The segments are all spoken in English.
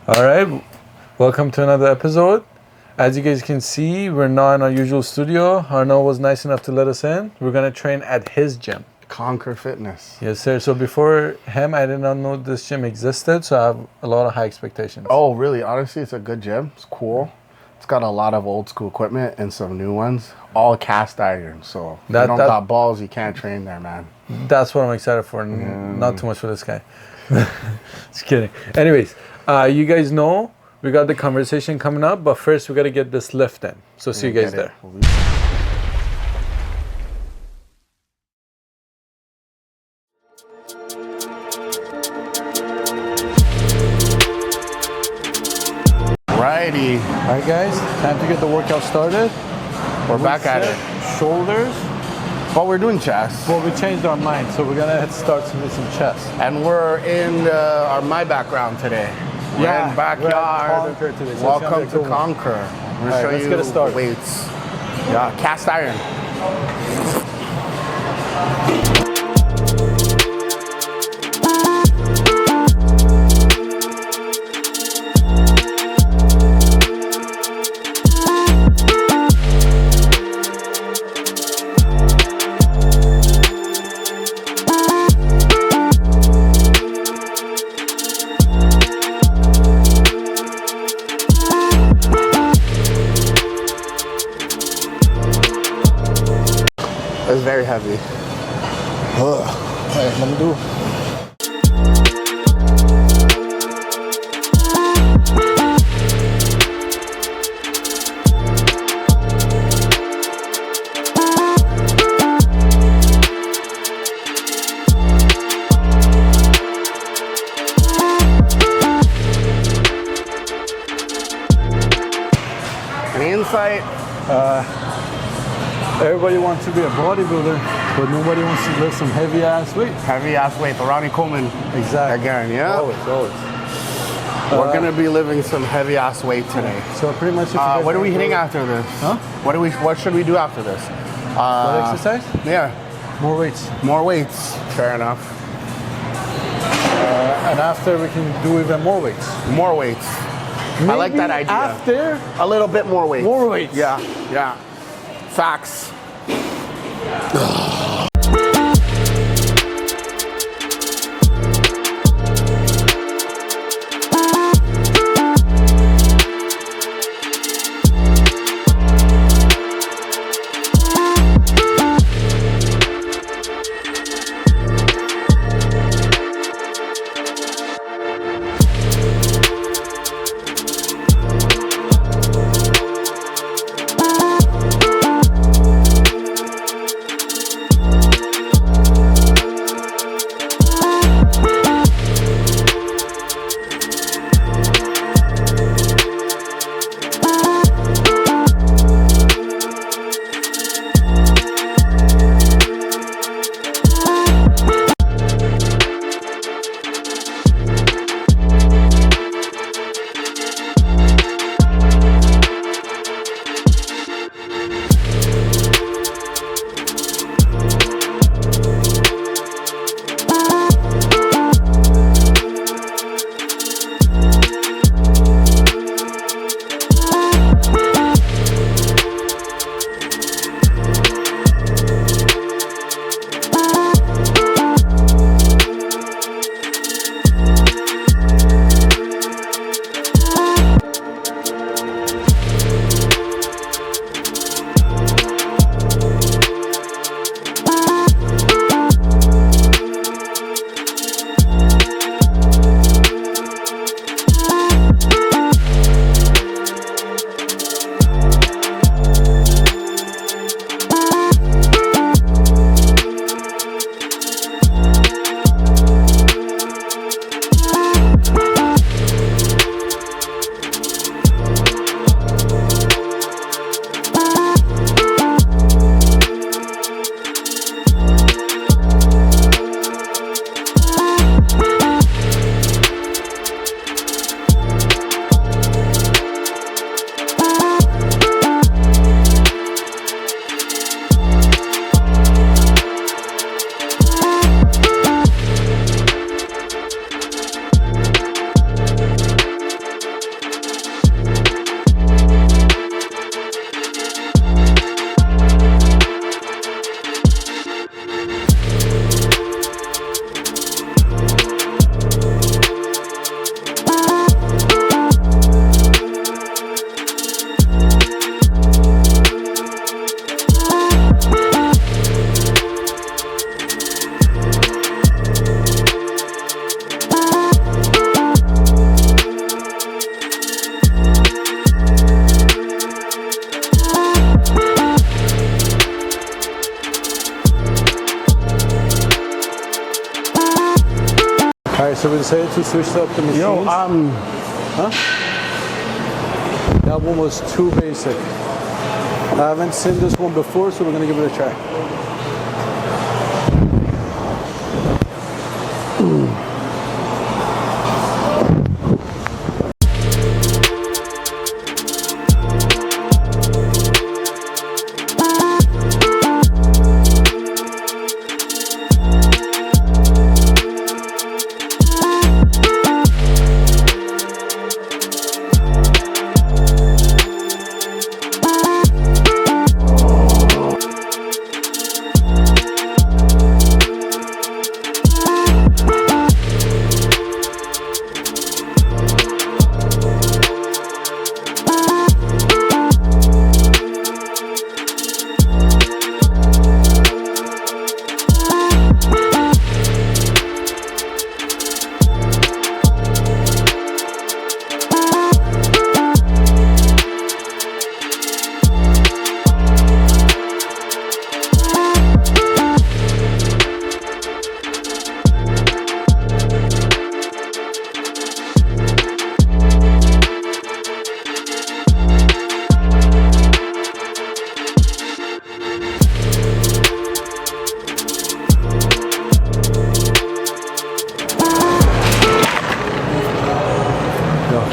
All right, welcome to another episode. As you guys can see, we're not in our usual studio. Arnell was nice enough to let us in. We're gonna train at his gym. Conquer Fitness. Yes, sir. So before him, I did not know this gym existed, so I have a lot of high expectations. Oh, really? Honestly, it's a good gym. It's cool. It's got a lot of old school equipment and some new ones. All cast iron. So if you don't got balls, you can't train there, man. That's what I'm excited for. Not too much for this guy. Just kidding. Anyways, you guys know we got the conversation coming up, but first we got to get this lift in. So see you guys there. Righty. All right, guys, time to get the workout started. We're back at it. Shoulders. But we're doing chest. Well, we changed our mind, so we're gonna start with some chest. And we're in my background today. We're in backyard. Today, so welcome to Conquer. I'm gonna show you the weights. Yeah, cast iron. It's very heavy. Ugh. Hey, let me do. Any insight? Everybody wants to be a bodybuilder, but nobody wants to lift some heavy ass weight. Heavy ass weight, the Ronnie Coleman. Exactly. Again, yeah? Always. We're gonna be lifting some heavy ass weight today. So pretty much what are we hitting after this? Huh? What should we do after this? What exercise? Yeah. More weights. More weights. Fair enough. And after we can do even more weights. More weights. Maybe I like that idea. After a little bit more weights. More weights. Yeah. Facts. So we decided to switch up the machines. Yo, Huh? That one was too basic. I haven't seen this one before, so we're gonna give it a try.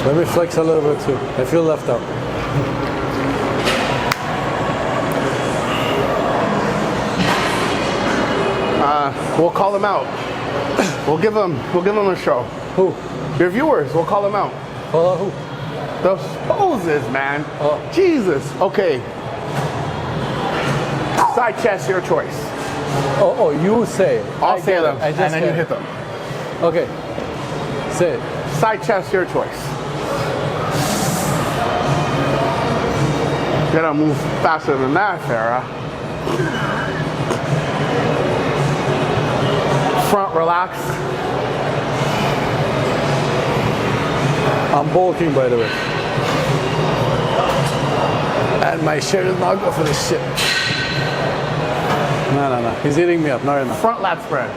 Let me flex a little bit too. I feel left out. We'll call them out. We'll give them a show. Who? Your viewers. We'll call them out. Call out who? The poses, man. Oh. Jesus. Okay. Side chest, your choice. Oh, you say it. I'll say them, and then you hit them. Okay. Say it. Side chest, your choice. You gotta move faster than that, Farah. Front relax. I'm bulking, by the way. And my shirt is not good for this shit. No. He's eating me up. Not enough. Front lat spread.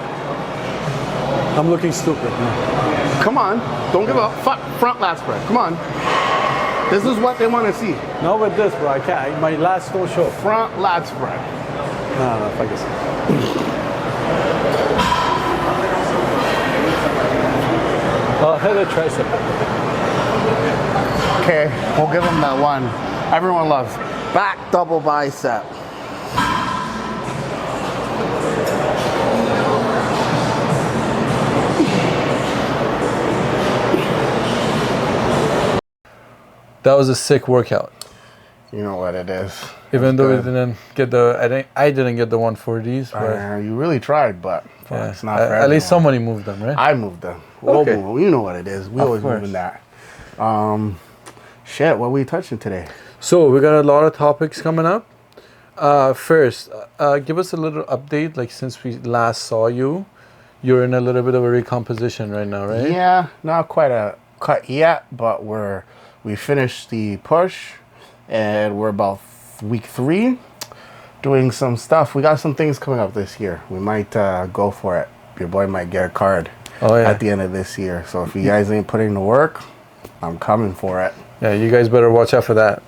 I'm looking stupid. No. Come on. Don't give up. Front lat spread. Come on. This is what they want to see. No, with this, bro. I can't. My lats don't show. Front lat spread. No, fuck this. I'll hit a tricep. Okay, we'll give them that one everyone loves. Back double bicep. That was a sick workout. You know what it is. Even though we didn't get I didn't get the 140s. But you really tried, but yeah, it's not for at least somebody moved them, right? I moved them. Okay. You know what it is. We always moving that. Shit, what are we touching today? So we got a lot of topics coming up. First, give us a little update. Like since we last saw you, you're in a little bit of a recomposition right now, right? Yeah, not quite a cut yet, but we finished the push, and we're about week 3, doing some stuff. We got some things coming up this year. We might go for it. Your boy might get a card at the end of this year. So if you guys ain't putting the work, I'm coming for it. Yeah, you guys better watch out for that.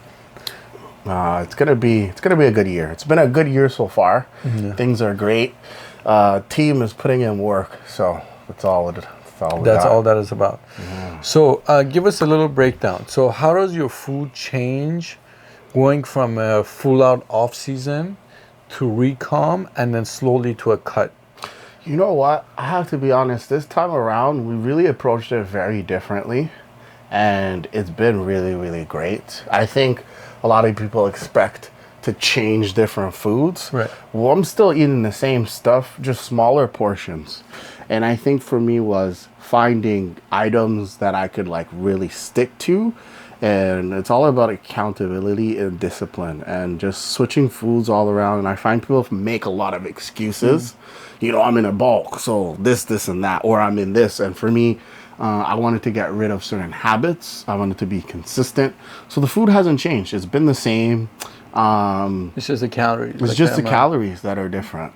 It's gonna be a good year. It's been a good year so far. Mm-hmm. Things are great. Team is putting in work, so that's all that is about. Yeah. So give us a little breakdown. So how does your food change going from a full out off season to recom and then slowly to a cut? You know what? I have to be honest. This time around, we really approached it very differently, and it's been really, really great. I think a lot of people expect to change different foods. Right. Well, I'm still eating the same stuff, just smaller portions. And I think for me was finding items that I could like really stick to. And it's all about accountability and discipline and just switching foods all around. And I find people make a lot of excuses. You know, I'm in a bulk, so this and that, or I'm in this. And for me, I wanted to get rid of certain habits. I wanted to be consistent. So the food hasn't changed. It's been the same. It's just the calories. It's just the calories that are different.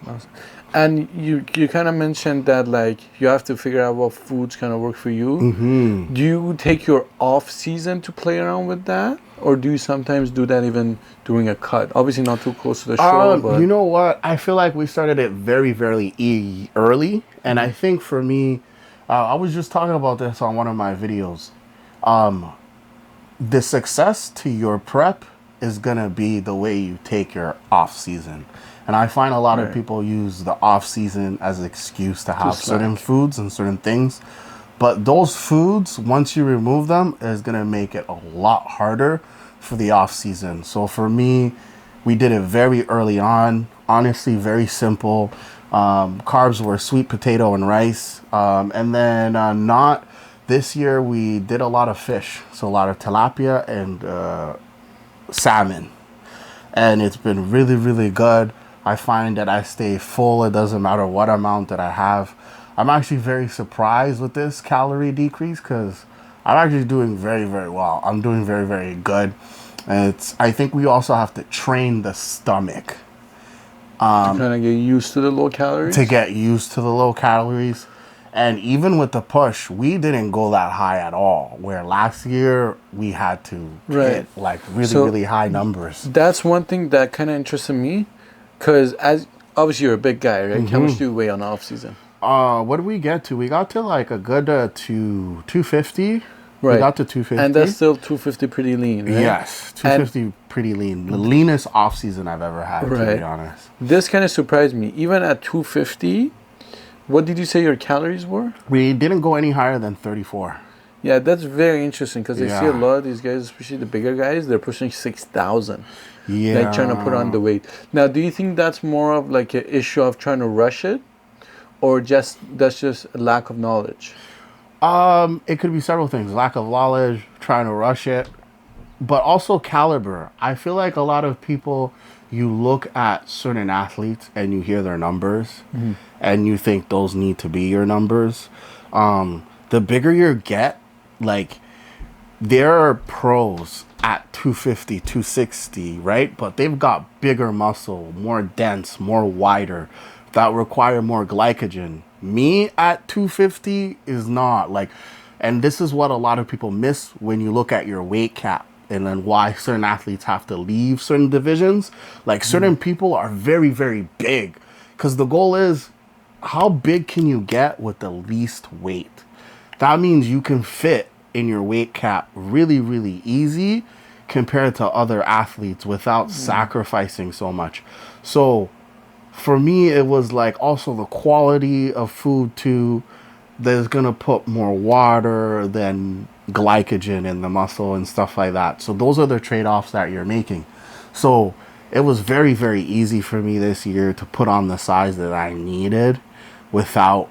And you kind of mentioned that like you have to figure out what foods kind of work for you. Mm-hmm. Do you take your off season to play around with that, or do you sometimes do that even during a cut? Obviously not too close to the show, but You know what? I feel like we started it very, very early, and I think for me, I was just talking about this on one of my videos. The success to your prep is gonna be the way you take your off season. And I find a lot of people use the off season as an excuse to have certain foods and certain things. But those foods, once you remove them, is going to make it a lot harder for the off season. So for me, we did it very early on. Honestly, very simple. Carbs were sweet potato and rice. And then not this year, we did a lot of fish. So a lot of tilapia and salmon. And it's been really, really good. I find that I stay full. It doesn't matter what amount that I have. I'm actually very surprised with this calorie decrease because I'm actually doing very, very well. I'm doing very, very good. I think we also have to train the stomach. to kind of get used to the low calories? To get used to the low calories. And even with the push, we didn't go that high at all. Where last year, we had to hit like really, really high numbers. That's one thing that kind of interested me. Because as obviously you're a big guy, right? How much do you weigh on the off season? What did we get to? We got to like a good 250. Right. We got to 250. And that's still 250 pretty lean, right? Yes, 250 pretty lean. The leanest off season I've ever had, to be honest. This kind of surprised me. Even at 250, what did you say your calories were? We didn't go any higher than 34. Yeah, that's very interesting because I see a lot of these guys, especially the bigger guys, they're pushing 6,000. Yeah. Like trying to put on the weight. Now, do you think that's more of like an issue of trying to rush it? Or that's just a lack of knowledge? It could be several things. Lack of knowledge, trying to rush it, but also caliber. I feel like a lot of people, you look at certain athletes and you hear their numbers and you think those need to be your numbers. The bigger you get, like there are pros at 250, 260, right? But they've got bigger muscle, more dense, more wider, that require more glycogen. Me at 250 is not like, and this is what a lot of people miss when you look at your weight cap and then why certain athletes have to leave certain divisions. Like certain people are very, very big because the goal is how big can you get with the least weight? That means you can fit in your weight cap really, really easy compared to other athletes without sacrificing so much. So for me, it was like also the quality of food too. There's gonna put more water than glycogen in the muscle and stuff like that. So those are the trade-offs that you're making. So it was very, very easy for me this year to put on the size that I needed without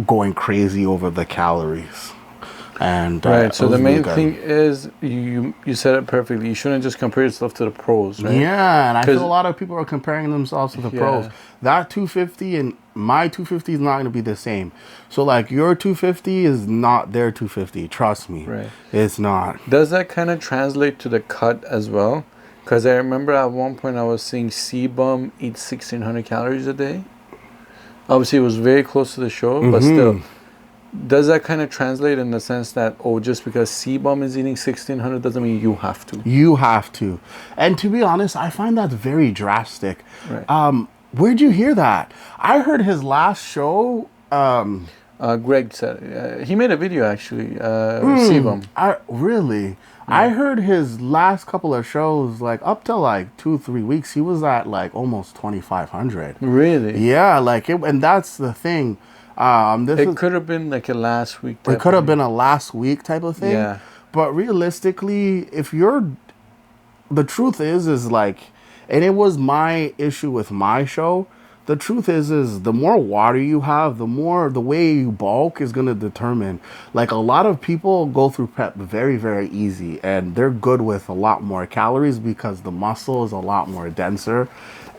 going crazy over the calories. And so the main thing is you said it perfectly. You shouldn't just compare yourself to the pros, right? Yeah, and I feel a lot of people are comparing themselves to the pros. That 250 and my 250 is not going to be the same. So like your 250 is not their 250. Trust me, it's not. Does that kind of translate to the cut as well? Because I remember at one point I was seeing C-Bum eat 1,600 calories a day. Obviously, it was very close to the show, but still. Does that kind of translate in the sense that, just because C-Bum is eating 1,600 doesn't mean you have to? You have to. And to be honest, I find that very drastic. Where'd you hear that? I heard his last show. Greg said, he made a video actually, C-Bum. Really? I heard his last couple of shows, like up to like 2-3 weeks, he was at like almost 2,500. Really? Yeah, like it, and that's the thing. It could have been like a last week type. It could have been a last week type of thing. Yeah. But realistically, the truth is like, and it was my issue with my show. The truth is the more water you have, the way you bulk is going to determine. Like a lot of people go through prep very, very easy and they're good with a lot more calories because the muscle is a lot more denser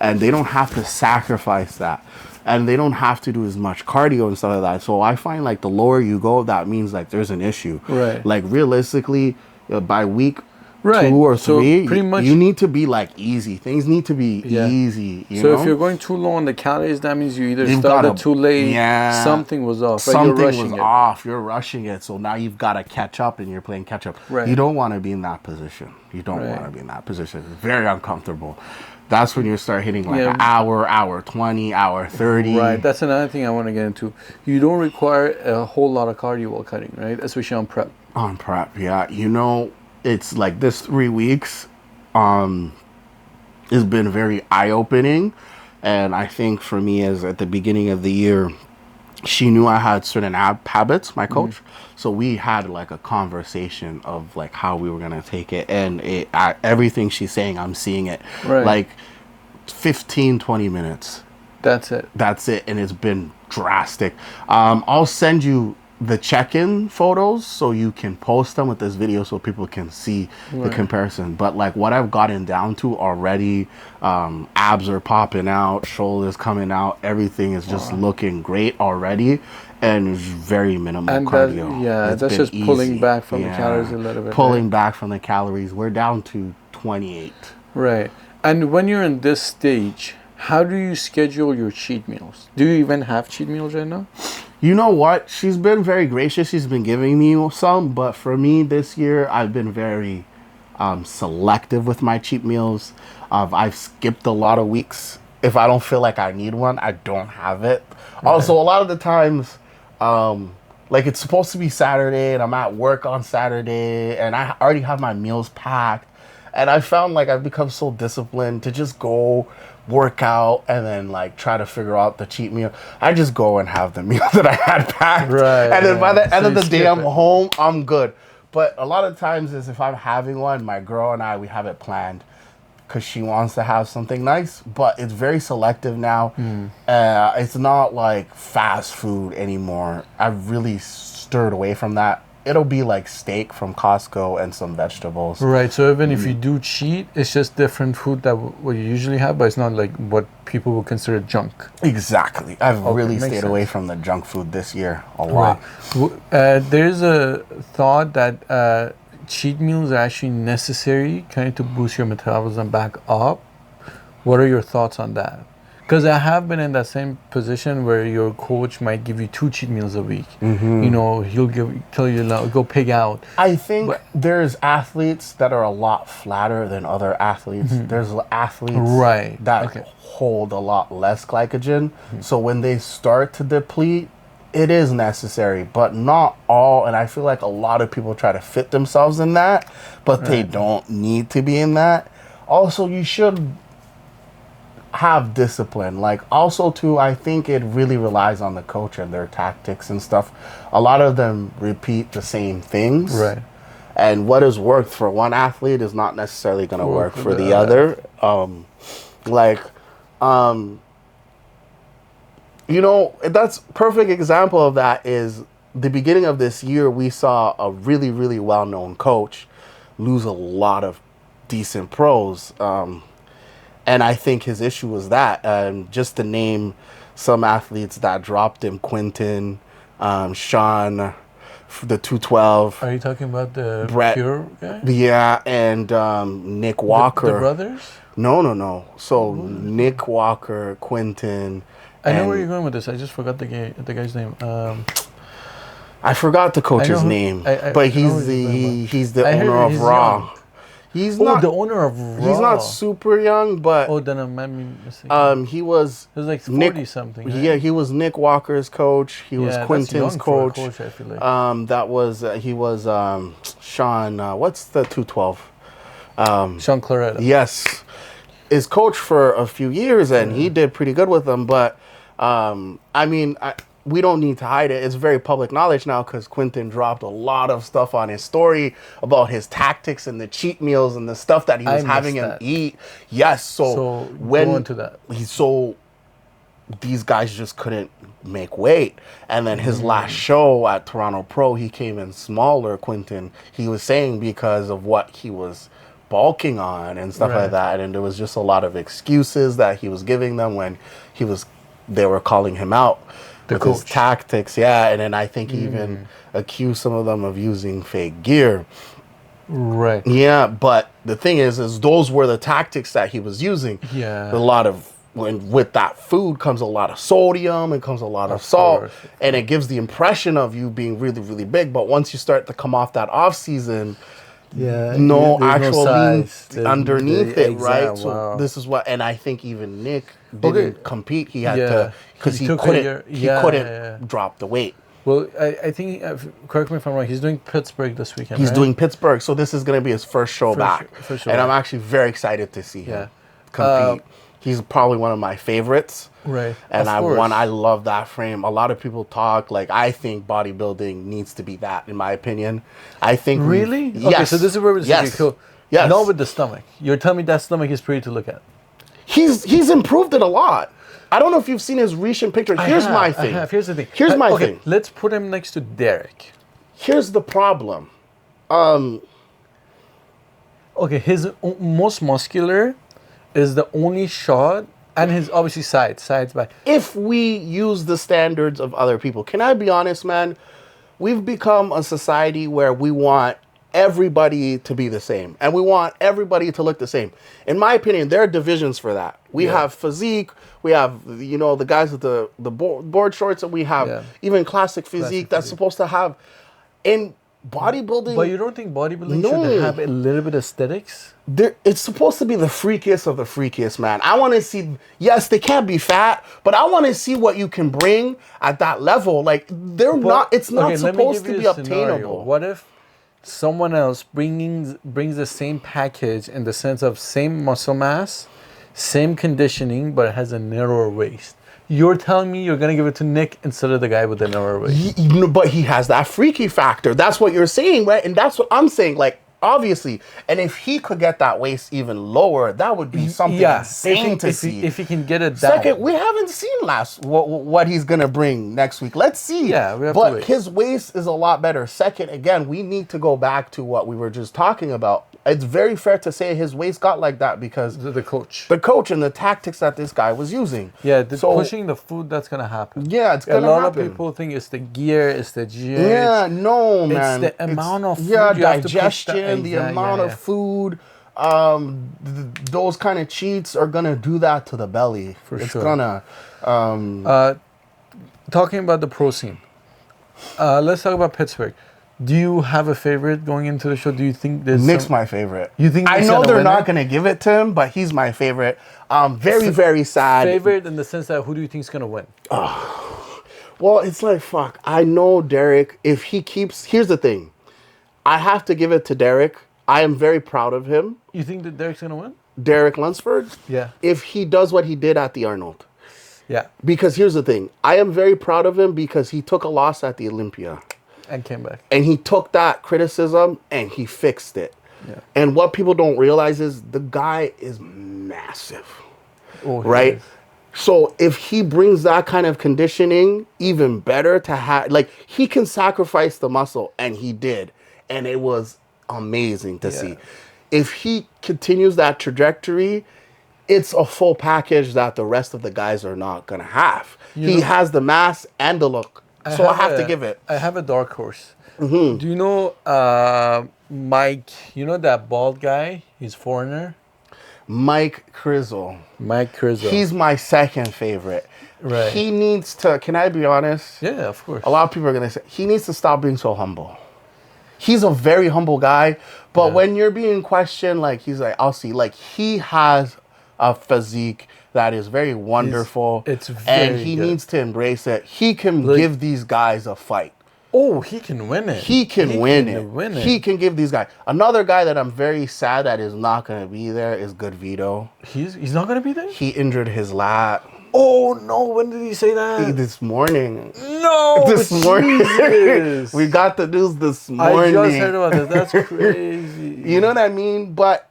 and they don't have to sacrifice that. And they don't have to do as much cardio and stuff like that. So I find like the lower you go, that means like there's an issue. Right. Like realistically, by week Right. 2 or So 3, pretty much you need to be like easy. Things need to be easy. You know? if you're going too low on the calories, that means you either You've started gotta- too late, yeah, something was off, right? something You're was rushing it. off. You're rushing it, so now you've got to catch up, and you're playing catch up. Right. You don't want to be in that position. You don't want to be in that position. It's very uncomfortable. That's when you start hitting like an hour 20, hour 30. Right. That's another thing I want to get into. You don't require a whole lot of cardio while cutting, right? Especially on prep. On prep, yeah. You know, it's like this 3 weeks has been very eye-opening. And I think for me, as at the beginning of the year, she knew I had certain habits, my coach. So we had like a conversation of like how we were going to take it. And everything she's saying, I'm seeing it. Right. Like 15, 20 minutes. That's it. That's it. And it's been drastic. I'll send you the check-in photos so you can post them with this video so people can see the comparison. But like what I've gotten down to already, abs are popping out, shoulders coming out, everything is just looking great already, and it's very minimal cardio. That's just pulling back from the calories a little bit. Pulling back from the calories. We're down to 28. Right. And when you're in this stage, how do you schedule your cheat meals? Do you even have cheat meals right now? You know what? She's been very gracious. She's been giving me some, but for me this year, I've been very selective with my cheat meals. I've skipped a lot of weeks. If I don't feel like I need one, I don't have it. Right. Also, a lot of the times, like it's supposed to be Saturday and I'm at work on Saturday and I already have my meals packed. And I found like I've become so disciplined to just go work out and then like try to figure out the cheat meal. I just go and have the meal that I had packed. Right. And then by the end of the day, I'm home, I'm good. But a lot of times is if I'm having one, my girl and I, we have it planned because she wants to have something nice, but it's very selective now. It's not like fast food anymore. I've really stirred away from that. It'll be like steak from Costco and some vegetables. Right. So even if you do cheat, it's just different food that what you usually have, but it's not like what people would consider junk. Exactly. I've really stayed away from the junk food this year a lot. Right. There's a thought that cheat meals are actually necessary kind of to boost your metabolism back up. What are your thoughts on that? Because I have been in that same position where your coach might give you 2 cheat meals a week. You know, he'll tell you, go pig out. I think there's athletes that are a lot flatter than other athletes. There's athletes that hold a lot less glycogen. So when they start to deplete, it is necessary, but not all. And I feel like a lot of people try to fit themselves in that, but they don't need to be in that. Also, you should have discipline. Like also too, I think it really relies on the coach and their tactics and stuff. A lot of them repeat the same things. Right. And what has worked for one athlete is not necessarily going to work for the other. You know, that's perfect example of that is the beginning of this year, we saw a really, really well-known coach lose a lot of decent pros. And I think his issue was that, just to name some athletes that dropped him, Quentin, Sean, the 212. Are you talking about the Brett, Pure guy? Yeah, and Nick Walker. The brothers? No. So Nick Walker, Quentin. I know where you're going with this. I just forgot the guy's name. I forgot the coach's name, but he's the owner of Raw. Young. He's not the owner of Raw. He's not super young, but then I'm missing. He was like 40 something. Right? Yeah, he was Nick Walker's coach. He was Quentin's coach. I feel like. That was he was Sean. What's the 212? Sean Claretta. Yes, his coach for a few years, and he did pretty good with them. But I mean, we don't need to hide it. It's very public knowledge now because Quentin dropped a lot of stuff on his story about his tactics and the cheat meals and the stuff that he was having him eat. Yes, so when go into that. These guys just couldn't make weight. And then his last show at Toronto Pro, he came in smaller, Quentin. He was saying because of what he was bulking on and stuff like that. And there was just a lot of excuses that he was giving them when they were calling him out. With his tactics, and then I think he even accused some of them of using fake gear. Right. Yeah, but the thing is those were the tactics that he was using. Yeah. A lot of when with that food comes a lot of sodium and comes a lot of salt, course. and it gives the impression of you being really, really big. But once you start to come off that off season, Yeah. no there's actual lean size. There's- underneath it, right? exact- So wow. this is what, and I think even Nick didn't compete. He had Yeah. to because He he took a couldn't. year- He yeah, couldn't yeah. drop the weight. Well, I think, correct me if I'm wrong, he's doing Pittsburgh this weekend, He's right? doing Pittsburgh, so this is going to be his first show back. first show and back. I'm actually very excited to see him Yeah. compete. He's probably one of my favorites. Right. And Of course. I love that frame. A lot of people talk like I think bodybuilding needs to be that, in my opinion. I think Really? Yes. Okay, so this is where we're Yes. cool. Yes. Not with the stomach. You're telling me that stomach is pretty to look at. He's improved it a lot. I don't know if you've seen his recent pictures. Here's my thing. Here's the thing. Here's my okay, thing. let's put him next to Derek. Here's the problem. Okay, his most muscular is the only shot, and his obviously sides back. If we use the standards of other people, can I be honest, man? We've become a society where we want everybody to be the same, and we want everybody to look the same. In my opinion, there are divisions for that. We have physique, we have the guys with the board shorts, and we have even classic physique that's supposed to have in bodybuilding. But you don't think bodybuilding No. should have a little bit of aesthetics? It's supposed to be the freakiest of the freakiest, man. I want to see, yes, they can't be fat, but I want to see what you can bring at that level. Like, it's not supposed to be obtainable. What if someone else brings the same package in the sense of same muscle mass, same conditioning, but it has a narrower waist? You're telling me you're going to give it to Nick instead of the guy with the narrower waist? But he has that freaky factor. That's what you're saying, right? And that's what I'm saying. Like, obviously, and if he could get that waist even lower, that would be something insane to see. If he can get it down. Second, we haven't seen what he's gonna bring next week. Let's see. Yeah, we have to but wait. His waist is a lot better. Second, again, we need to go back to what we were just talking about. It's very fair to say his waist got like that because The coach. the coach and the tactics that this guy was using. Yeah, pushing the food, that's going to happen. Yeah, it's gonna A lot happen. of people think it's the gear, it's the GH. Yeah, no, man. It's the amount of food yeah, you have to push digestion, the amount of food. Those kind of cheats are gonna do that to the belly. It's sure. gonna. Talking about the pro scene, let's talk about Pittsburgh. Do you have a favorite going into the show? Do you think there's Nick's my favorite. You think I Nick's know gonna they're win not it? gonna give it to him, but he's my favorite. Very sad. favorite in the sense that who do you think is gonna win? Well, it's like fuck. I know Derek. If he keeps, here's the thing. I have to give it to Derek. I am very proud of him, You think that Derek's gonna win? Derek Lunsford. Yeah. If he does what he did at the Arnold. Yeah. Because here's the thing. I am very proud of him because he took a loss at the Olympia. And came back. And he took that criticism and he fixed it. Yeah. And what people don't realize is the guy is massive. Oh, he Right? is. So if he brings that kind of conditioning, even better to have, like, he can sacrifice the muscle, and he did. And it was amazing to see. If he continues that trajectory, it's a full package that the rest of the guys are not going to have. He has the mass and the look. So I have to give it. I have a dark horse. Do you know Mike? You know that bald guy? He's foreigner. Mike Crizzle. Mike Crizzle. He's my second favorite. Right. He needs to, can I be honest? Yeah, of course. A lot of people are going to say, he needs to stop being so humble. He's a very humble guy, but when you're being questioned, like, he's like, I'll see. Like, he has a physique that is very wonderful. It's and very he good. needs to embrace it. He can give these guys a fight. Oh, he can win it. He can win it. Win it. He can give these guys. Another guy that I'm very sad that is not going to be there is Good Vito. He's not gonna be there. He injured his lat Oh no! When did he say that? this morning. No, This morning. Jesus. We got the news this I morning. just heard about this. That's crazy. You know what I mean? But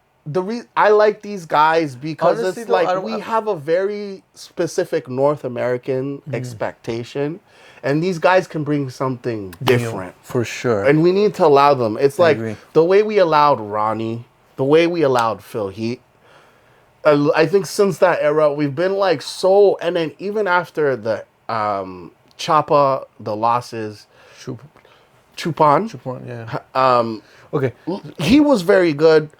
I like these guys because Honestly, it's though, like we have a very specific North American expectation, and these guys can bring something different. for sure. And we need to allow them. It's like agree. the way we allowed Ronnie, the way we allowed Phil Heath. I think since that era, we've been like so, and then even after the Choppa, the losses, Chupon, Chupon. yeah. Okay. He was very good,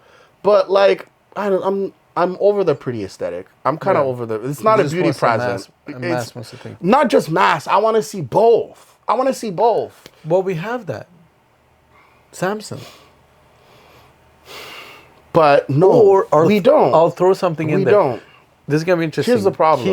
but like I'm over the pretty aesthetic. I'm kind of over the. It's not a beauty present. Mass wants to think. Not just mass. I want to see both. Well, we have that. Samson. But no, we don't. I'll throw something in there. We don't. This is gonna be interesting. Here's the problem.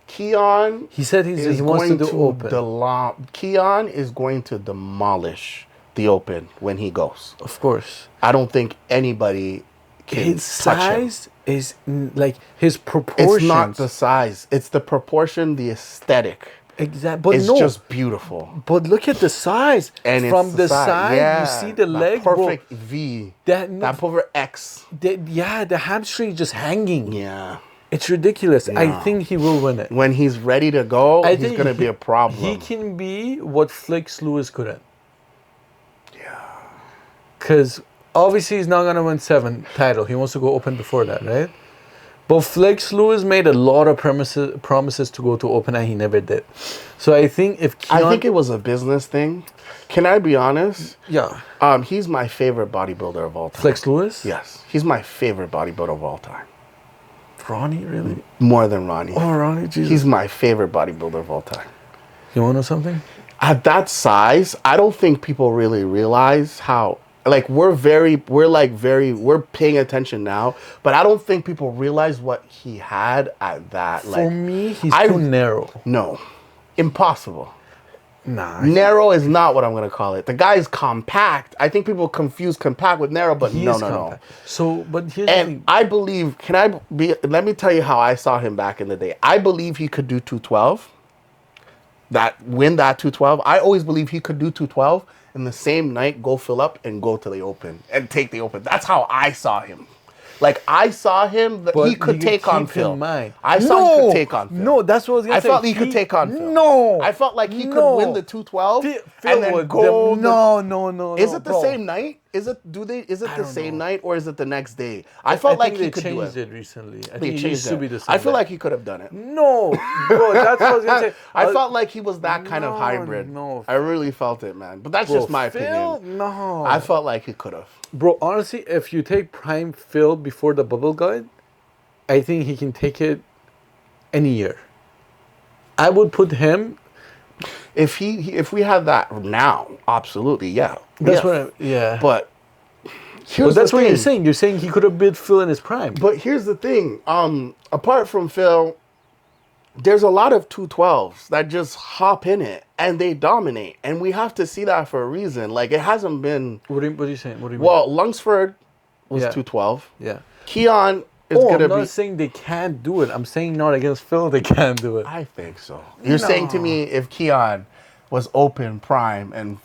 Keon. He said he wants to do open. Keon is going to demolish the open when he goes. Of course. I don't think anybody can his touch size him. Is like his proportions. It's not the size. It's the proportion, the aesthetic. Exactly. But it's just beautiful. But look at the size. And from the side, yeah, you see the leg. Perfect V. That perfect X. The hamstring just hanging. Yeah. It's ridiculous. Yeah. I think he will win it. When he's ready to go, he's going to be a problem. He can be what Flex Lewis couldn't. Yeah. Because obviously he's not going to win 7 title. He wants to go open before that, right? But Flex Lewis made a lot of promises to go to open and he never did. So I think if Keon... I think it was a business thing. Can I be honest? Yeah. He's my favorite bodybuilder of all time. Flex Lewis? Yes. He's my favorite bodybuilder of all time. Ronnie, really? More than Ronnie. Oh, Ronnie, Jesus. He's my favorite bodybuilder of all time. You want to know something? At that size, I don't think people really realize how... Like, we're paying attention now, but I don't think people realize what he had at that. For me, he's too narrow. No. Impossible. Nah. Narrow is not what I'm going to call it. The guy is compact. I think people confuse compact with narrow, but no. So, but here's the thing. I believe, let me tell you how I saw him back in the day. I believe he could do 212. Win that 212. I always believe he could do 212 in the same night, go fill up and go to the open and take the open. That's how I saw him. Like, I saw him that he could take on Phil. I saw he could take on Phil. No, that's what I was going to say. I felt he could take on Phil. No. I felt like he could win the 212 and then go. No. Is it the same night? Is it the same night or is it the next day? I felt like he could do it. They changed it recently. I think it used to be the same. I feel like he could have done it. No, bro, that's what I was going to say. I felt like he was that kind of hybrid. No. I really felt it, man. But that's just my opinion. No. I felt like he could have. Bro, honestly, if you take prime Phil before the bubble guide, I think he can take it any year. I would put him. If we had that now, absolutely, yeah. That's what But that's what you're saying. You're saying he could have beat Phil in his prime. But here's the thing. Apart from Phil, there's a lot of 212s that just hop in it and they dominate. And we have to see that for a reason. Like, it hasn't been... What are you saying? What do you mean? Well, Lunsford was 212. Yeah. Keon is going to be... I'm not saying they can't do it. I'm saying not against Phil, they can't do it. I think so. You're saying to me if Keon was open prime and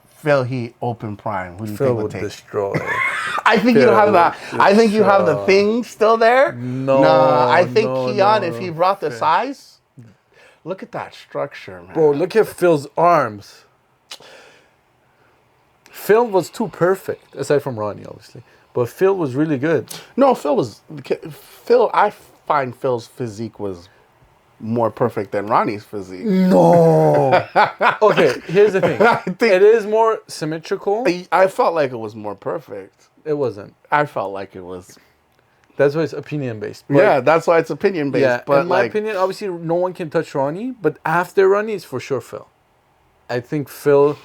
Phil Heat open prime, who do you think would take? Destroy. I think you have that. I think you have the thing still there. No. I think Keon, if he brought the size, look at that structure, man. Bro, look at Phil's arms. Phil was too perfect, aside from Ronnie, obviously. But Phil was really good. No, I find Phil's physique was more perfect than Ronnie's physique. No. Okay, here's the thing. It is more symmetrical. I felt like it was more perfect. It wasn't. I felt like it was. That's why it's opinion based. Yeah, that's why it's opinion based. Yeah, but in my opinion, obviously no one can touch Ronnie, but after Ronnie, it's for sure Phil. I think Phil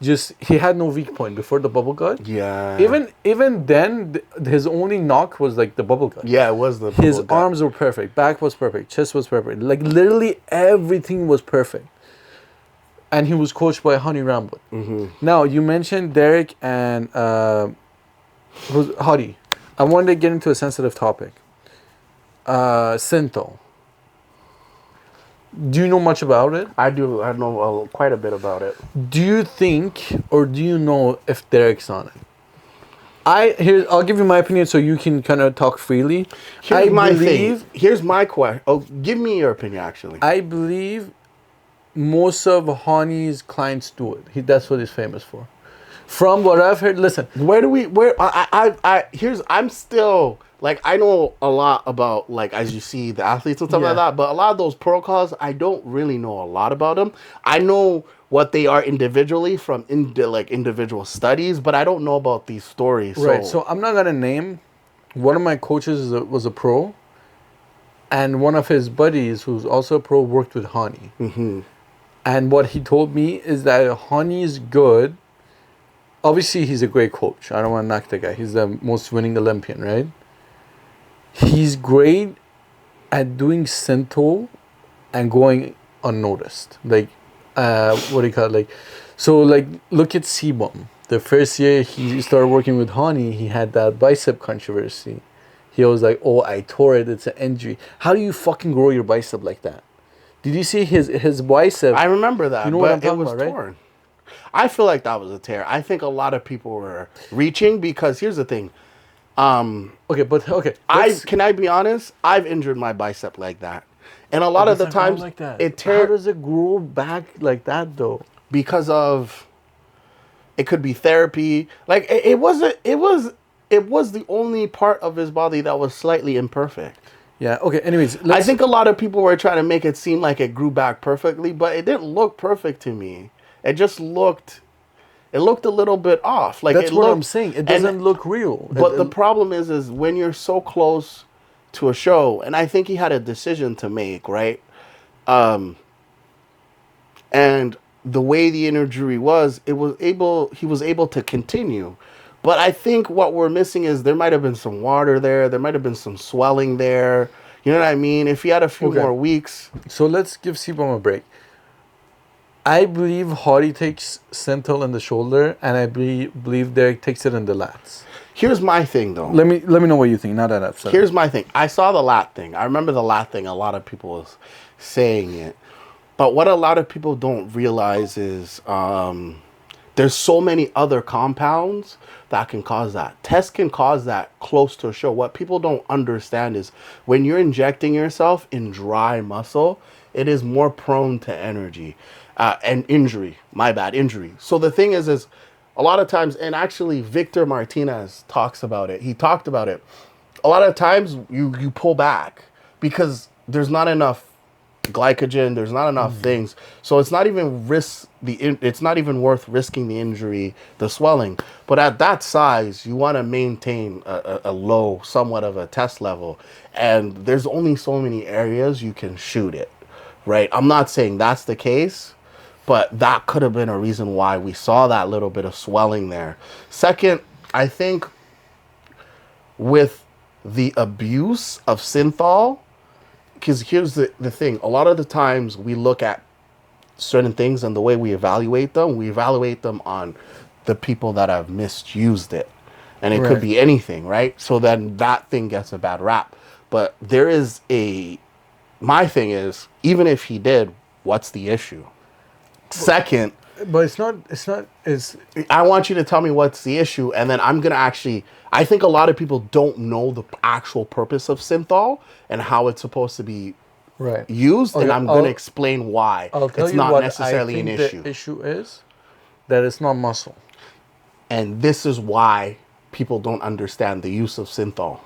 he had no weak point before the bubble gut. Yeah. Even then, his only knock was like the bubble gut. Yeah, it was the bubble His arms were perfect, back was perfect, chest was perfect. Like literally everything was perfect. And he was coached by Honey Ramwood. Mm-hmm. Now, you mentioned Derek and Huddy. I wanted to get into a sensitive topic. Cinto. Do you know much about it? I do. I know quite a bit about it. Do you think, or do you know if Derek's on it? I'll give you my opinion so you can kind of talk freely. Here's my thing. Here's my question. Oh, give me your opinion, actually. I believe most of Hani's clients do it. That's what he's famous for. From what I've heard, listen. I'm still, like, I know a lot about, like, as you see, the athletes and stuff like that, but a lot of those protocols, I don't really know a lot about them. I know what they are individually from like individual studies, but I don't know about these stories. Right. So I'm not gonna name. One of my coaches was a pro, and one of his buddies, who's also a pro, worked with Hani. Mm-hmm. And what he told me is that Hani is good. Obviously, he's a great coach. I don't want to knock the guy. He's the most winning Olympian, right? He's great at doing Sento and going unnoticed. Like, what do you call it? Like, so, like, look at Sebum. The first year he started working with Hani, he had that bicep controversy. He was like, oh, I tore it. It's an injury. How do you fucking grow your bicep like that? Did you see his bicep? I remember that. You know what I'm talking about, right? Torn. I feel like that was a tear. I think a lot of people were reaching because here's the thing. Okay. Can I be honest? I've injured my bicep like that, and a lot of the times like that. it tears. How does it grow back like that though? Because of it could be therapy. Like it was the only part of his body that was slightly imperfect. Yeah. Okay. Anyways, I think a lot of people were trying to make it seem like it grew back perfectly, but it didn't look perfect to me. It just looked. It looked a little bit off. Like that's what I'm saying. It doesn't look real. But the problem is when you're so close to a show, and I think he had a decision to make, right? And the way the injury was, he was able to continue. But I think what we're missing is there might have been some water there. There might have been some swelling there. You know what I mean? If he had a few more weeks. So let's give Sebum a break. I believe Hardy takes Sentinel in the shoulder, and I believe Derek takes it in the lats. Here's my thing, though. Let me know what you think. Not that upset. Here's my thing. I saw the lat thing. I remember the lat thing. A lot of people was saying it. But what a lot of people don't realize is there's so many other compounds that can cause that. Tests can cause that close to a show. What people don't understand is when you're injecting yourself in dry muscle, it is more prone to energy and injury. Injury. So the thing is a lot of times, and actually Victor Martinez talks about it. He talked about it. A lot of times you pull back because there's not enough glycogen, there's not enough things, so it's not even worth risking the injury, the swelling. But at that size, you want to maintain a low, somewhat of a test level, and there's only so many areas you can shoot it, right? I'm not saying that's the case, but that could have been a reason why we saw that little bit of swelling there. Second, I think with the abuse of synthol, because here's the thing. A lot of the times we look at certain things and the way we evaluate them on the people that have misused it. And it could be anything, right? So then that thing gets a bad rap. But my thing is, even if he did, what's the issue? Second, but it's not. I want you to tell me what's the issue, and then I'm going to I think a lot of people don't know the actual purpose of synthol and how it's supposed to be used, and I'm going to explain why it's not necessarily an issue. The issue is that it's not muscle. And this is why people don't understand the use of synthol.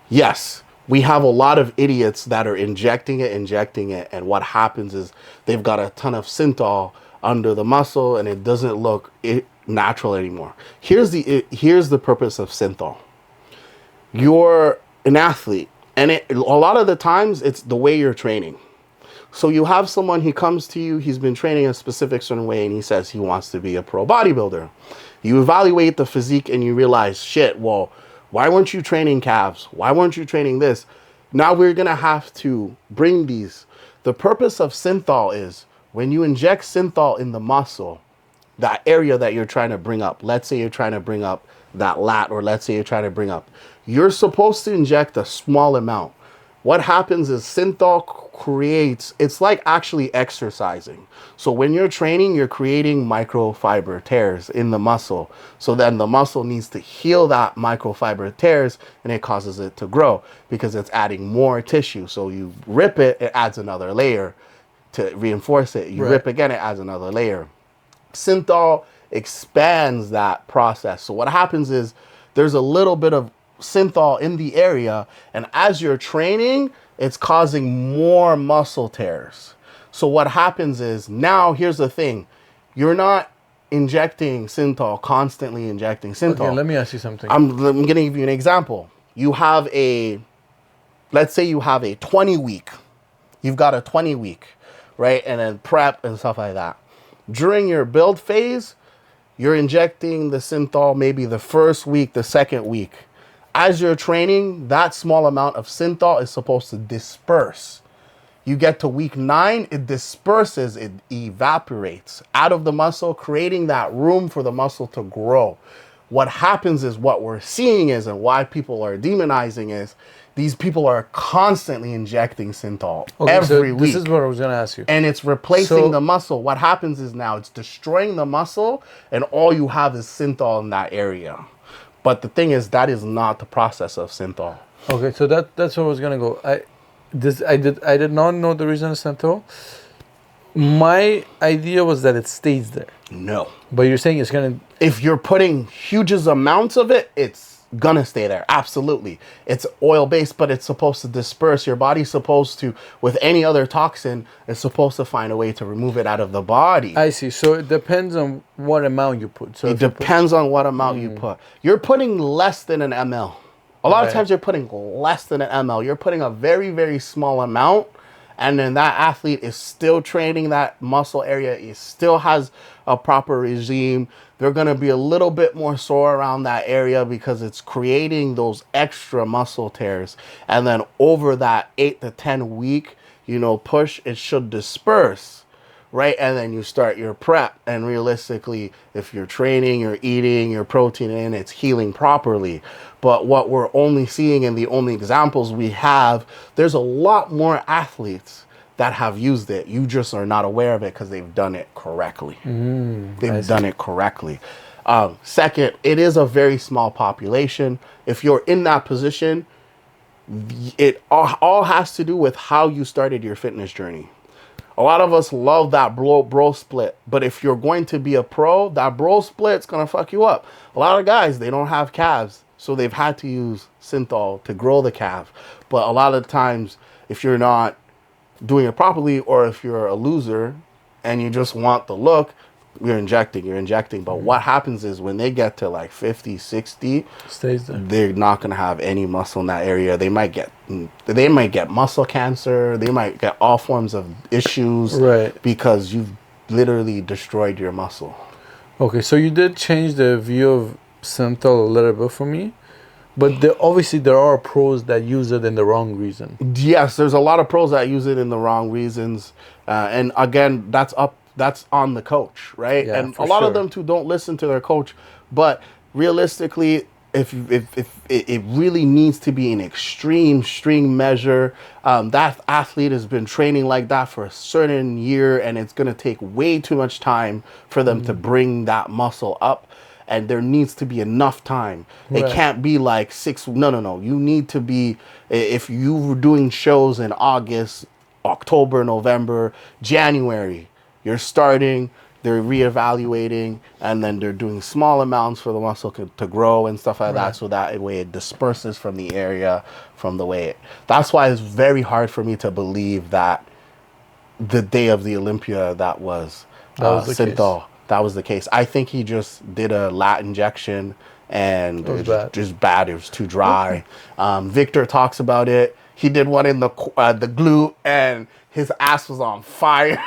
Yes, we have a lot of idiots that are injecting it, and what happens is they've got a ton of synthol under the muscle, and it doesn't look natural anymore. Here's the purpose of synthol. You're an athlete, and a lot of the times it's the way you're training. So you have someone, he comes to you, he's been training a specific certain way, and he says he wants to be a pro bodybuilder. You evaluate the physique and you realize, shit, well, why weren't you training calves? Why weren't you training this? Now we're going to have to bring these. The purpose of synthol is when you inject synthol in the muscle, that area that you're trying to bring up, let's say you're trying to bring up that lat, or let's say you're trying to bring up, you're supposed to inject a small amount. What happens is synthol it's like actually exercising. So when you're training, you're creating microfiber tears in the muscle. So then the muscle needs to heal that microfiber tears, and it causes it to grow because it's adding more tissue. So you rip it, it adds another layer to reinforce it. You rip again, it adds another layer. Synthol expands that process. So what happens is there's a little bit of synthol in the area, and as you're training, it's causing more muscle tears. So what happens is, now here's the thing. You're not injecting synthol, constantly injecting synthol. Okay, let me ask you something. I'm going to give you an example. Let's say you have a 20 week. You've got a 20 week, right? And then prep and stuff like that. During your build phase, you're injecting the synthol maybe the first week, the second week. As you're training, that small amount of synthol is supposed to disperse. You get to week 9, it disperses, it evaporates out of the muscle, creating that room for the muscle to grow. What happens is, what we're seeing is, and why people are demonizing is, these people are constantly injecting synthol every week. This is what I was going to ask you. And it's replacing the muscle. What happens is, now it's destroying the muscle, and all you have is synthol in that area. But the thing is, that is not the process of synthol. Okay, so that's where I was going to go. I did not know the reason of synthol. My idea was that it stays there. No. But you're saying it's going to... If you're putting huge amounts of it, it's going to stay there. Absolutely. It's oil-based, but it's supposed to disperse. Your body's supposed to, with any other toxin, it's supposed to find a way to remove it out of the body. I see. So it depends on what amount you put. So it depends on what amount you put. You're putting less than an ml. A lot of times you're putting less than an ml. You're putting a very, very small amount, and then that athlete is still training that muscle area. It still has a proper regime. They're going to be a little bit more sore around that area because it's creating those extra muscle tears. And then over that 8 to 10 week, push, it should disperse, right? And then you start your prep. And realistically, if you're training, you're eating, your protein in, it's healing properly. But what we're only seeing, and the only examples we have, there's a lot more athletes that have used it. You just are not aware of it because they've done it correctly. They've done it correctly. Second, it is a very small population. If you're in that position, it all has to do with how you started your fitness journey. A lot of us love that bro split, but if you're going to be a pro, that bro split's gonna fuck you up. A lot of guys, they don't have calves, so they've had to use synthol to grow the calf. But a lot of times, if you're not doing it properly, or if you're a loser and you just want the look, you're injecting. But what happens is, when they get to like 50, 60, stays there. They're not going to have any muscle in that area. They might get muscle cancer. They might get all forms of issues, right? Because you've literally destroyed your muscle. Okay, so you did change the view of synthol a little bit for me. But obviously there are pros that use it in the wrong reason. Yes, there's a lot of pros that use it in the wrong reasons. And again, that's on the coach, right? Yeah, and a lot of them too don't listen to their coach. But realistically, if it really needs to be an extreme measure, that athlete has been training like that for a certain year, and it's going to take way too much time for them to bring that muscle up. And there needs to be enough time. Right. It can't be like 6. No. You need to be, if you were doing shows in August, October, November, January, you're starting, they're reevaluating, and then they're doing small amounts for the muscle to grow and stuff like that. So that way it disperses from the area, from the way that's why it's very hard for me to believe that the day of the Olympia, that was synthol. That was the case. I think he just did a lat injection, and it was just bad. It was too dry. Victor talks about it. He did one in the glute, and his ass was on fire,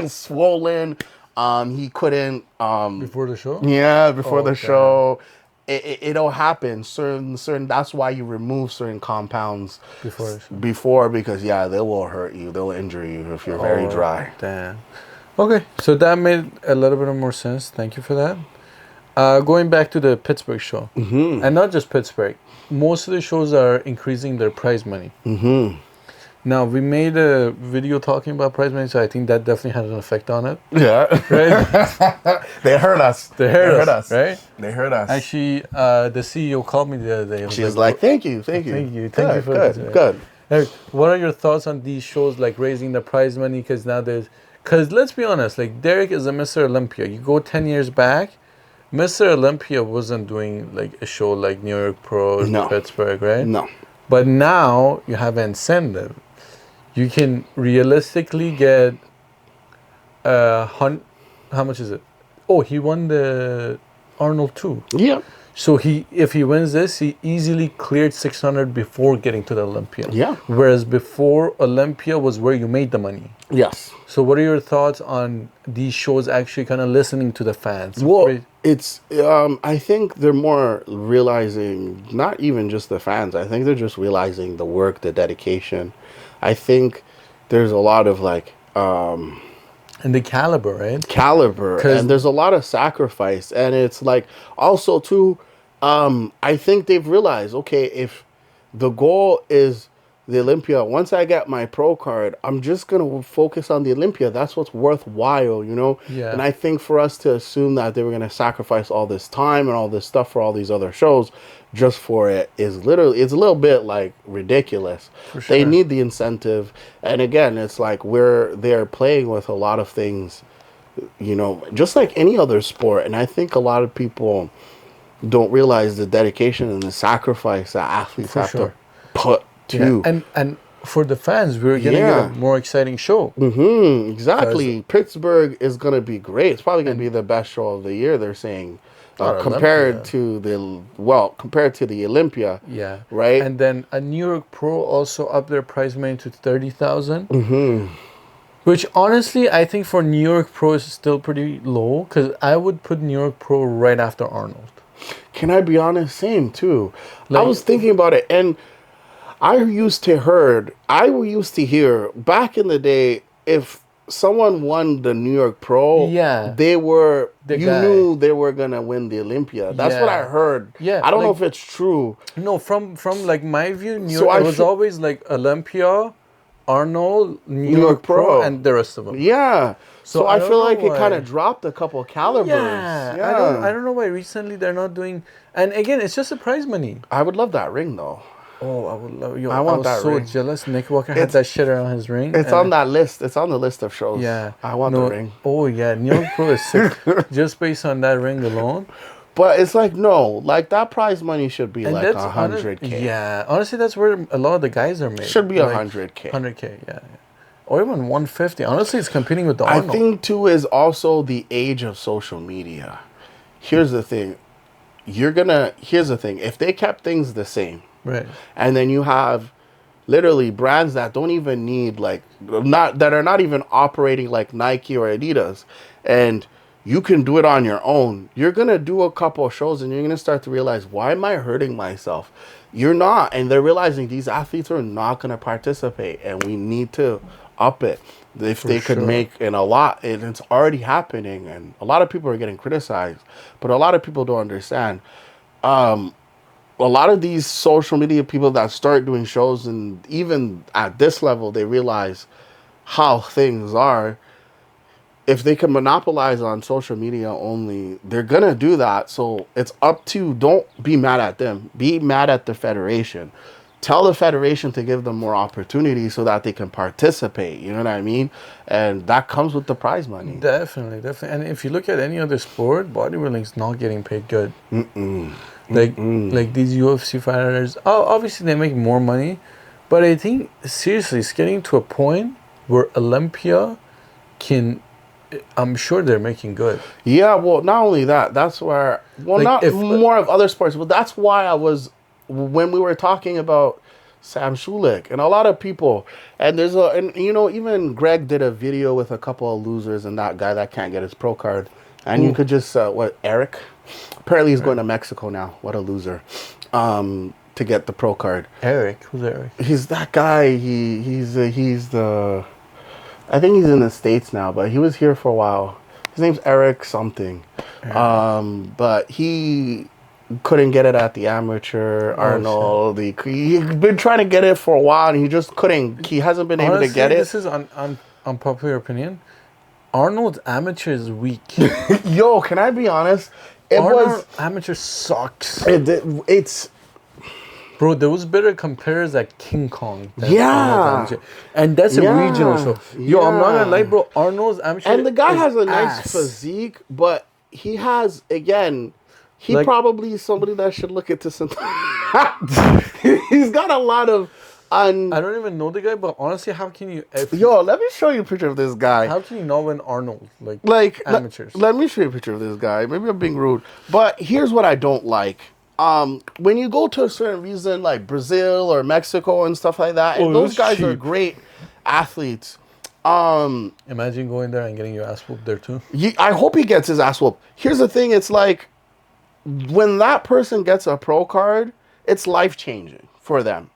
swollen. He couldn't. Before the show? Yeah, before the show. It'll happen. Certain. That's why you remove certain compounds before, because they will hurt you. They'll injure you if you're very dry. Damn. Okay, so that made a little bit more sense. Thank you for that. Going back to the Pittsburgh show, and not just Pittsburgh, most of the shows are increasing their prize money. Now, we made a video talking about prize money, so I think that definitely had an effect on it. Yeah. Right? They heard us. They heard us, right? They heard us. Actually, the CEO called me the other day. She was like, thank you. Thank you for Good. Hey, what are your thoughts on these shows, like raising the prize money? Because let's be honest, like Derek is a Mr. Olympia. You go 10 years back, Mr. Olympia wasn't doing like a show like New York Pro, Pittsburgh, right? No. But now you have an incentive. You can realistically get how much is it? Oh, he won the Arnold too. Yeah. So if he wins this, he easily cleared 600 before getting to the Olympia. Yeah. Whereas before, Olympia was where you made the money. Yes. So what are your thoughts on these shows actually kind of listening to the fans? Well, it's I think they're more realizing, not even just the fans, I think they're just realizing the work, the dedication. I think there's a lot of like and the caliber, right? Caliber, and there's a lot of sacrifice, and it's like also too I think they've realized, okay, if the goal is the Olympia, once I get my pro card, I'm just gonna focus on the Olympia. That's what's worthwhile, you know. Yeah. And I think for us to assume that they were gonna sacrifice all this time and all this stuff for all these other shows just for it is literally, it's a little bit like ridiculous. For sure. They need the incentive, and again, it's like they're playing with a lot of things, you know, just like any other sport. And I think a lot of people don't realize the dedication and the sacrifice that athletes have to put to. Yeah. And for the fans, we're going to get a more exciting show. Mm-hmm, exactly. Pittsburgh is going to be great. It's probably going to be the best show of the year, they're saying, compared to the Olympia. Yeah. Right? And then a New York Pro also up their price money to 30,000. Mm-hmm. Which honestly, I think for New York Pro is still pretty low, because I would put New York Pro right after Arnold. Can I be honest? Same too. Like, I was thinking about it, and I used to hear back in the day, if someone won the New York Pro, you knew they were gonna win the Olympia. That's what I heard. Yeah, I don't know if it's true. No, from like my view, New York, it was always like Olympia, Arnold, New York Pro, and the rest of them. Yeah. So I feel like it kind of dropped a couple of calibers. Yeah. I don't know why recently they're not doing. And again, it's just a prize money. I would love that ring though. Oh, I would love. I want that ring. I was so jealous. Nick Walker had that shit around his ring. It's on that list. It's on the list of shows. Yeah. I want the ring. Oh yeah, New York Pro is sick just based on that ring alone. But it's like, no, like that prize money should be like $100K. Yeah, honestly, that's where a lot of the guys are made. Should be $100K. 100K, yeah. Or even 150. Honestly, it's competing with the Arnold. I think too is also the age of social media. Here's the thing. Here's the thing. If they kept things the same, right, and then you have literally brands that don't even need that are not even operating like Nike or Adidas, and you can do it on your own, you're going to do a couple of shows and you're going to start to realize, why am I hurting myself? You're not. And they're realizing these athletes are not going to participate, and we need to up it. If they could make, and it's already happening, and a lot of people are getting criticized, but a lot of people don't understand. A lot of these social media people that start doing shows, and even at this level, they realize how things are. If they can monopolize on social media only, they're going to do that. So it's up to, don't be mad at them. Be mad at the federation. Tell the federation to give them more opportunities so that they can participate. You know what I mean? And that comes with the prize money. Definitely. And if you look at any other sport, bodybuilding's not getting paid good. Like these UFC fighters, obviously they make more money. But I think, seriously, it's getting to a point where Olympia I'm sure they're making good. Yeah, well, not only that, that's where, well, like more of other sports, but that's why when we were talking about Sam Schulich and a lot of people, and even Greg did a video with a couple of losers and that guy that can't get his pro card. And you could just, Eric? Apparently he's going to Mexico now. What a loser. To get the pro card. Eric? Who's Eric? He's that guy. He's the... I think he's in the States now, but he was here for a while. His name's Eric something. But he couldn't get it at the amateur. Arnold. He's been trying to get it for a while, and he just couldn't. He hasn't been able to get it. This is unpopular opinion. Arnold's amateur is weak. Yo, can I be honest? Arnold amateur sucks. It's... Bro, there was better competitors at King Kong. And that's a regional show. Yo, I'm not gonna lie, bro. Arnold's amateur. And the guy has a nice physique, but he has, again, probably is somebody that should look into something. He's got a lot of And I don't even know the guy, but honestly, how can you? yo, let me show you a picture of this guy. How can you not win Arnold? Like amateurs. Let me show you a picture of this guy. Maybe I'm being rude, but here's what I don't like. When you go to a certain region like Brazil or Mexico and stuff like that, and those guys are great athletes. Imagine going there and getting your ass whooped there too. I hope he gets his ass whooped. Here's the thing: it's like when that person gets a pro card, it's life changing for them.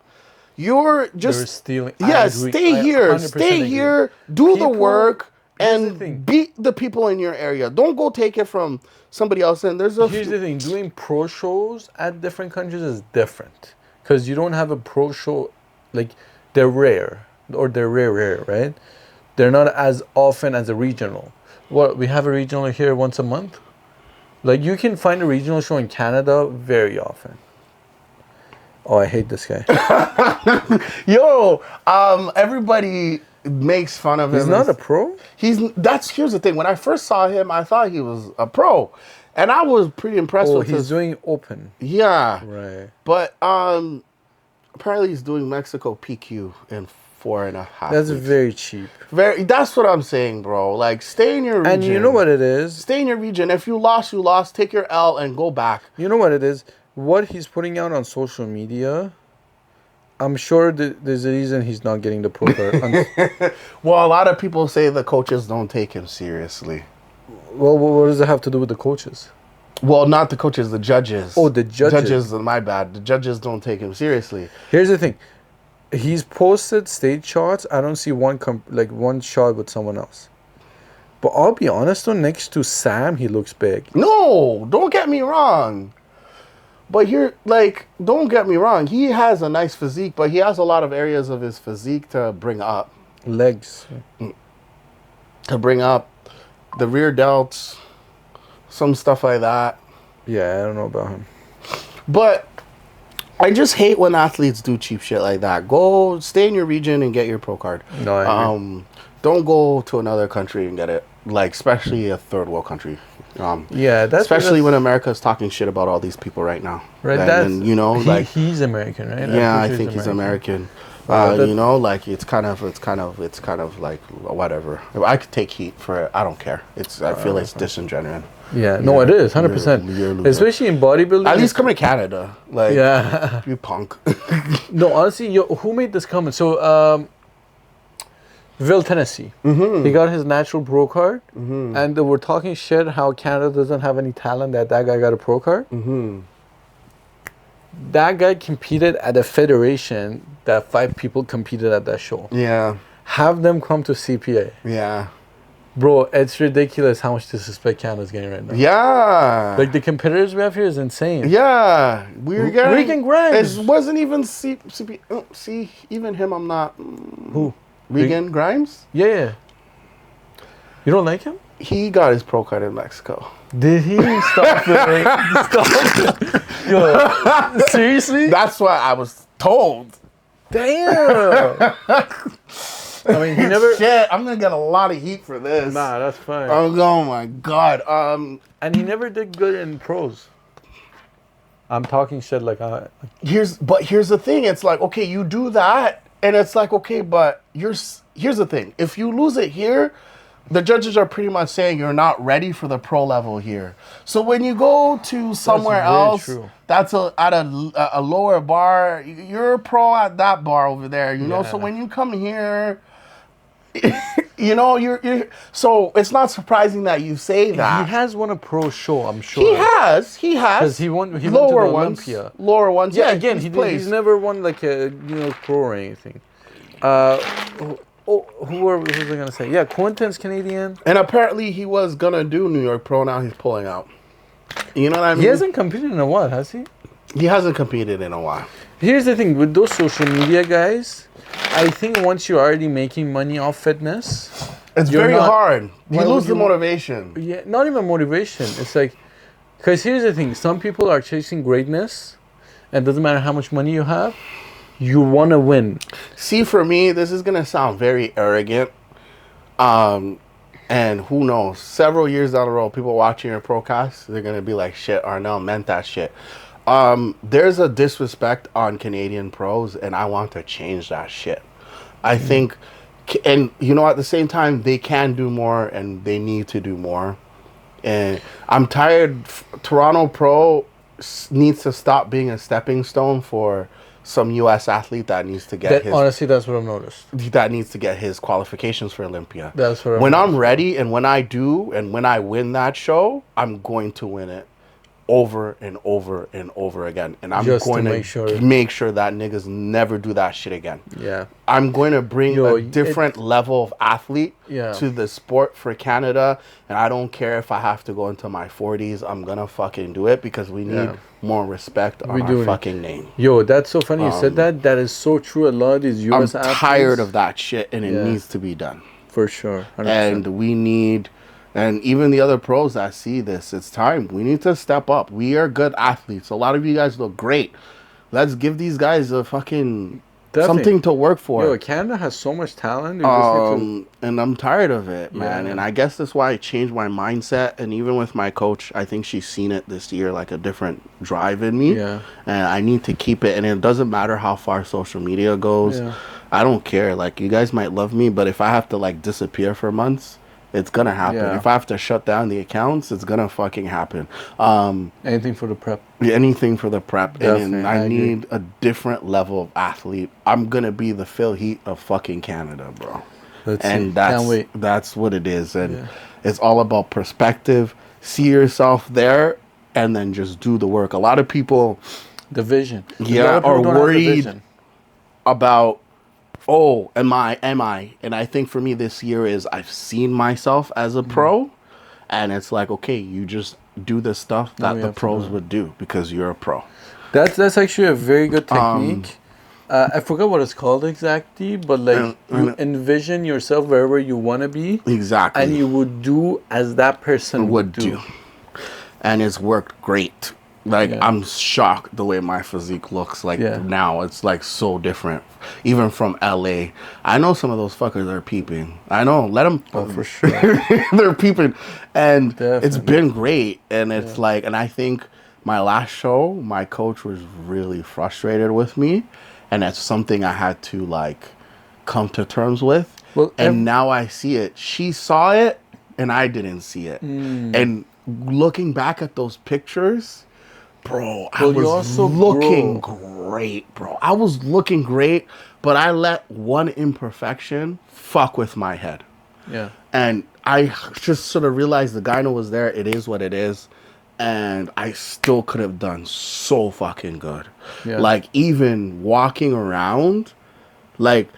You're stealing. Yeah, stay here, do the work, and beat the people in your area. Don't go take it from somebody else. And here's the thing: doing pro shows at different countries is different because you don't have a pro show like they're rare, right? They're not as often as a regional. What we have a regional here once a month. Like you can find a regional show in Canada very often. Oh, I hate this guy. Yo, everybody makes fun of him. He's not a pro? Here's the thing. When I first saw him, I thought he was a pro. And I was pretty impressed with he's doing open. Yeah. Right. But apparently he's doing Mexico PQ in 4.5 That's weeks. very cheap. That's what I'm saying, bro. Like, stay in your region. And you know what it is? Stay in your region. If you lost, you lost. Take your L and go back. You know what it is? What he's putting out on social media, I'm sure there's a reason he's not getting the pro card. Well, a lot of people say the coaches don't take him seriously. Well, what does it have to do with the coaches? Well, not the coaches, the judges. Oh, the judges. Judges, my bad. The judges don't take him seriously. Here's the thing. He's posted stage shots. I don't see one shot with someone else. But I'll be honest though, next to Sam, he looks big. No, don't get me wrong. But don't get me wrong. He has a nice physique, but he has a lot of areas of his physique to bring up. Legs. To bring up the rear delts, some stuff like that. Yeah, I don't know about him. But I just hate when athletes do cheap shit like that. Go stay in your region and get your pro card. No, I agree. Don't go to another country and get it. Like, especially a third world country. Yeah, especially when America's talking shit about all these people right now. Right, and, you know, he's American, right? Yeah, I think he's American. You know, like it's kind of like whatever. I could take heat for it. I don't care. I feel it's disingenuous. Yeah, no, it is 100%. Especially in bodybuilding. At least come to Canada, like you punk. No, honestly, who made this comment? So, Ville, Tennessee. Mm-hmm. He got his natural pro card, and they were talking shit how Canada doesn't have any talent. That guy got a pro card. Mm-hmm. That guy competed at a federation that 5 people competed at that show. Yeah. Have them come to CPA. Yeah. Bro, it's ridiculous how much disrespect Canada's getting right now. Yeah. Like, the competitors we have here is insane. Yeah. We're getting... Regan Grimes. It wasn't even CPA... see, even him, I'm not... Who? Regan Grimes? Yeah. You don't like him? He got his pro card in Mexico. Did he? Stop it. Stop it. Yo, seriously? That's what I was told. Damn. I mean, he never... Shit, I'm going to get a lot of heat for this. Nah, that's fine. Oh my God. And he never did good in pros. I'm talking shit like... Here's the thing. It's like, okay, you do that, and it's like, okay, but here's the thing. If you lose it here... The judges are pretty much saying you're not ready for the pro level here. So when you go to somewhere else, that's at a lower bar, you're a pro at that bar over there, you know? So when you come here, you know, you're so it's not surprising that you say that. He has won a pro show, I'm sure. He has. Because he went to the Olympia. Lower ones. Yeah, again, he's never won like a pro or anything. Who was I going to say? Yeah, Quentin's Canadian. And apparently he was going to do New York Pro. Now he's pulling out. You know what I mean? He hasn't competed in a while, has he? He hasn't competed in a while. Here's the thing. With those social media guys, I think once you're already making money off fitness... It's very hard. You lose the motivation. Yeah, not even motivation. It's like... Because here's the thing. Some people are chasing greatness. And it doesn't matter how much money you have. You want to win. See, for me, this is going to sound very arrogant. And who knows? Several years down the road, people watching your procast, they're going to be like, shit, Arnell meant that shit. There's a disrespect on Canadian pros, and I want to change that shit. I think, and you know, at the same time, they can do more, and they need to do more. And I'm tired. Toronto Pro needs to stop being a stepping stone for some U.S. athlete that needs to get his. Honestly, that's what I've noticed. That needs to get his qualifications for Olympia. That's what when I'm ready, and when I do, and when I win that show, I'm going to win it over and over and over again. And I'm Just going to make sure that niggas never do that shit again. Yeah. I'm going to bring a different level of athlete to the sport for Canada. And I don't care if I have to go into my 40s. I'm going to fucking do it because we need more respect on our fucking name. Yo, that's so funny you said that. That is so true. A lot of these US athletes. I'm tired of that shit, and it needs to be done. For sure. 100%. And we need... And even the other pros that see this, it's time. We need to step up. We are good athletes. A lot of you guys look great. Let's give these guys a fucking something to work for. Yo, Canada has so much talent. And I'm tired of it, man. Yeah. And I guess that's why I changed my mindset. And even with my coach, I think she's seen it this year, like a different drive in me. Yeah. And I need to keep it. And it doesn't matter how far social media goes. Yeah. I don't care. Like, you guys might love me, but if I have to, like, disappear for months, it's gonna happen. Yeah. If I have to shut down the accounts, it's gonna fucking happen. Anything for the prep. Anything for the prep. Definitely, And I need a different level of athlete. I'm gonna be the Phil Heath of fucking Canada, bro. Can't wait. That's what it is. And it's all about perspective. See yourself there, and then just do the work. A lot of people, the vision. Are worried about. Oh, am I? And I think for me this year is I've seen myself as a pro, and it's like, okay, you just do the stuff that the pros would do because you're a pro. That's actually a very good technique. I forgot what it's called exactly, but like you envision yourself wherever you want to be. Exactly. And you would do as that person would do. And it's worked great. Like, I'm shocked the way my physique looks like now. It's like so different. Even from LA. I know some of those fuckers are peeping. I know. Let them. Oh, for sure. They're peeping. And Definitely. It's been great. And it's like, and I think my last show, my coach was really frustrated with me. And that's something I had to like come to terms with. Well, and now I see it. She saw it and I didn't see it. And looking back at those pictures, bro, I was looking great, bro. I was looking great, but I let one imperfection fuck with my head. Yeah. And I just sort of realized the gyno was there. It is what it is. And I still could have done so fucking good. Yeah. Like, even walking around, like,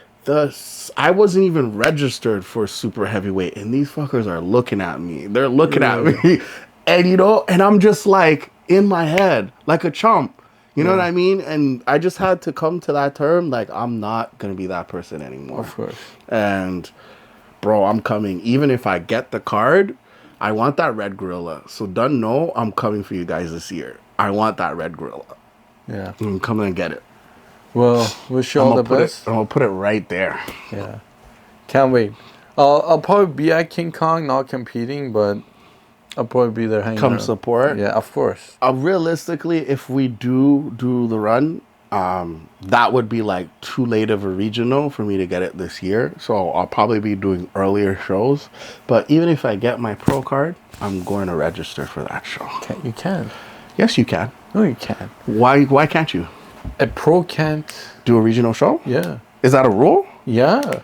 I wasn't even registered for super heavyweight. And these fuckers are looking at me. They're looking at me. And, you know, and I'm just like, in my head, like a chump. You know what I mean? And I just had to come to that term, like, I'm not going to be that person anymore. Of course. And, bro, I'm coming. Even if I get the card, I want that red gorilla. So don't know I'm coming for you guys this year. I want that red gorilla. Yeah. I'm coming and get it. Well, wish you all the best. I'm going to put it right there. Yeah. Can't wait. I'll probably be at King Kong, not competing, but I'll probably be there hanging Come out. support. Yeah, of course. Realistically, if we do the run, that would be like too late of a regional for me to get it this year. So I'll probably be doing earlier shows. But even if I get my pro card, I'm going to register for that show. You can. Yes, you can. No, you can't. Why can't you? A pro can't do a regional show? Yeah. Is that a rule? Yeah.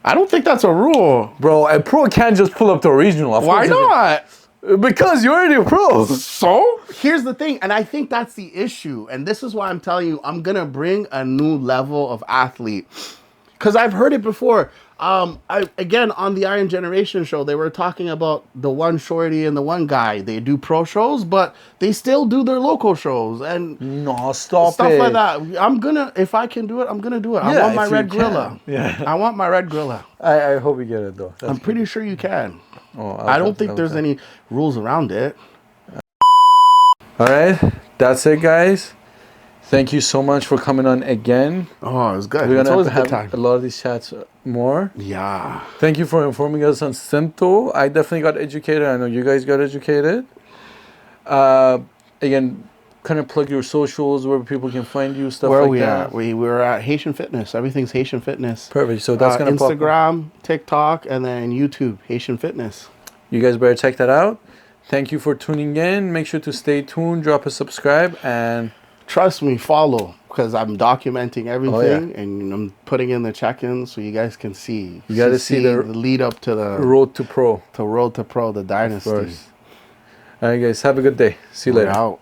I don't think that's a rule. Bro, a pro can't just pull up to a regional. Why not? Because you're already a pro. So, here's the thing, and I think that's the issue. And this is why I'm telling you, I'm going to bring a new level of athlete. Because I've heard it before. Again, on the Iron Generation show, they were talking about the one shorty and the one guy. They do pro shows, but they still do their local shows. And stuff like that. I'm going to, if I can do it, I'm going to do it. I want my red gorilla. Yeah. I want my red gorilla. I hope you get it, though. I'm pretty sure you can. Oh, I don't think there's any rules around it. All right. That's it, guys. Thank you so much for coming on again. Oh, it was good. We're going to have a lot of these chats more. Yeah. Thank you for informing us on Sympto. I definitely got educated. I know you guys got educated. Again, kind of plug your socials where people can find you, stuff Where like we that? at? We're at Haitian Fitness. Everything's Haitian Fitness. Perfect. So that's gonna pop up. Instagram, TikTok, and then YouTube, Haitian Fitness. You guys better check that out. Thank you for tuning in. Make sure to stay tuned, drop a subscribe, and Trust me, follow, because I'm documenting everything yeah. and I'm putting in the check-ins so you guys can see. You gotta see the lead up to the road to pro. Road to Pro, the dynasty. All right, guys. Have a good day. See you We're later. out.